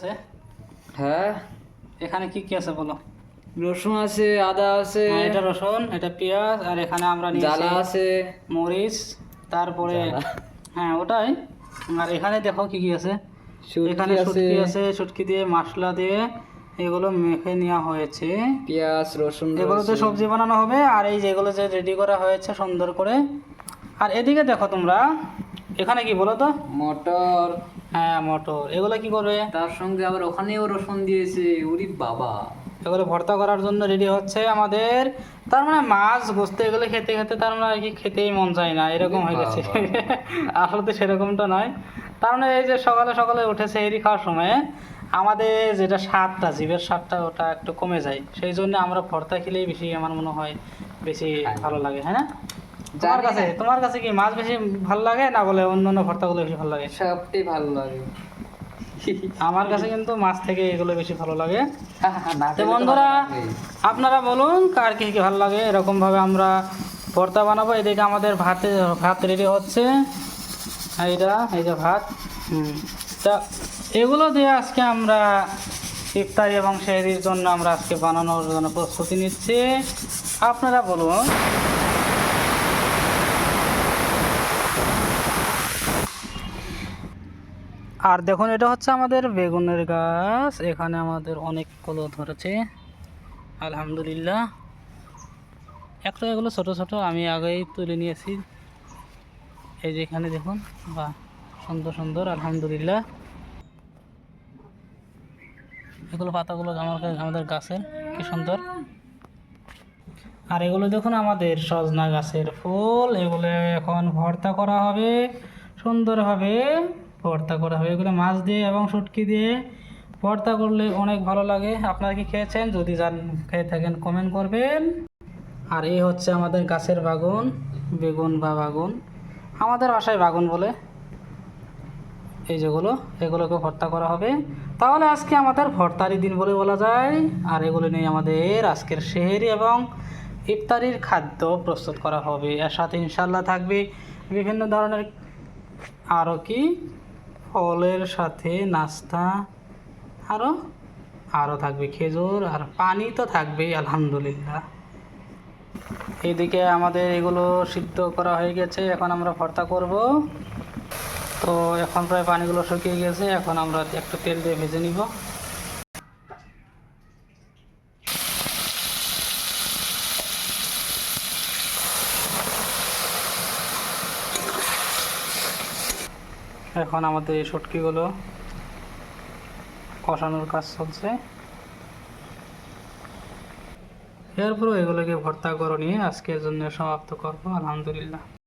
আছে? হ্যাঁ, এখানে কি কি আছে বলো? রসুন আছে, আদা আছে, হ্যাঁ, এটা রসুন, এটা পেঁয়াজ, আর এখানে আমরা নিয়েছি জ্বালা আছে, মরিচ, তারপরে জ্বালা, হ্যাঁ ওটাই। আর এখানে দেখো কি কি আছে। এখানে শুটকি আছে, শুটকি আছে, শুটকি দিয়ে মশলা দিয়ে এগুলো মেখে নেওয়া হয়েছে। পেঁয়াজ, রসুন এগুলোতে রয়েছে। সবজি বানানো হবে। আর এই যেগুলো যে রেডি করা হয়েছে সুন্দর করে। আর এদিকে দেখো তোমরা, এখানে কি বলো তো? মটর, হ্যাঁ মটর। এগুলো কি করবে? তার সঙ্গে আবার ওখানেও রসুন দিয়েছে। উরি বাবা! এগুলো ভর্তা করার জন্য রেডি হচ্ছে আমাদের। তার মানে মাছ গোস্ত এগুলো খেতে খেতে তার মানে আর কি খেতেই মন চায় না, এরকম হয়ে গেছে। আসলে তো সেরকমটা নয়। তার মানে এই যে সকালে সকালে উঠে সেহরি খাওয়ার সময় আমাদের যেটা স্বাদটা, জিভের স্বাদটা ওটা একটু কমে যায়। সেই জন্য আমরা ভর্তা খেলেই বেশি আমার মনে হয় বেশি ভালো লাগে, হ্যাঁ না? তোমার কাছে কি মাছ বেশি ভালো লাগে না বলে অন্য ভর্তাগুলো বেশি ভালো লাগে? সবটাই ভালো লাগে। আমার কাছে কিন্তু মাছ থেকে এগুলো বেশি ভালো লাগে। না তো খেলে তো বন্ধুরা, ভালো লাগবেই। আপনারা বলুন কার কি কি ভালো লাগে। এরকমভাবে আমরা ভর্তা বানাবো। এদিকে আমাদের ভাত রেডি হচ্ছে। এইটা এই যে ভাত। তা এগুলো দিয়ে আজকে আমরা ইফতারি এবং সেহরির জন্য আমরা আজকে বানানোর জন্য প্রস্তুতি নিচ্ছি। আপনারা বলুন। আর দেখুন, এটা হচ্ছে আমাদের বেগুনের গাছ। এখানে আমাদের অনেকগুলো ধরেছে, আলহামদুলিল্লাহ। একটা এগুলো ছোট ছোট আমি আগেই তুলে নিয়েছি। এই যে এখানে দেখুন, বাহ সুন্দর সুন্দর, আলহামদুলিল্লাহ। এগুলো পাতাগুলো আমাদের গাছের কি সুন্দর। আর এগুলো দেখুন আমাদের সজনা গাছের ফুল। এগুলো এখন ভর্তা করা হবে, সুন্দরভাবে ভর্তা করা হবে। এগুলো মাছ দিয়ে এবং শুটকি দিয়ে ভর্তা করলে অনেক ভালো লাগে। আপনারা কি খেয়েছেন? যদি খেয়ে থাকেন কমেন্ট করবেন। আর এই হচ্ছে আমাদের গাছের বাগুন, বেগুন বা বাগুন, আমাদের বাসায় বাগুন বলে। এই যেগুলো, এগুলোকে ভর্তা করা হবে। তাহলে আজকে আমাদের ভর্তারি দিন বলে বলা যায়। আর এগুলো নিয়ে আমাদের আজকের সেহরি এবং ইফতারির খাদ্য প্রস্তুত করা হবে। এর সাথে ইনশাল্লাহ থাকবে বিভিন্ন ধরনের আরও কি ফলের সাথে নাস্তা, আরও থাকবে খেজুর, আর পানি তো থাকবেই আলহামদুলিল্লাহ। এইদিকে আমাদের এগুলো সিদ্ধ করা হয়ে গেছে, এখন আমরা ভর্তা করব। তো এখন প্রায় পানিগুলো শুকিয়ে গেছে, এখন আমরা একটু তেল দিয়ে ভেজে নিব। এখন আমাদের এই শুটকিগুলো কষানোর কাজ চলছে। এরপরও এগুলোকে ভর্তা করে নিয়ে আজকের জন্য সমাপ্ত করবো, আলহামদুলিল্লাহ।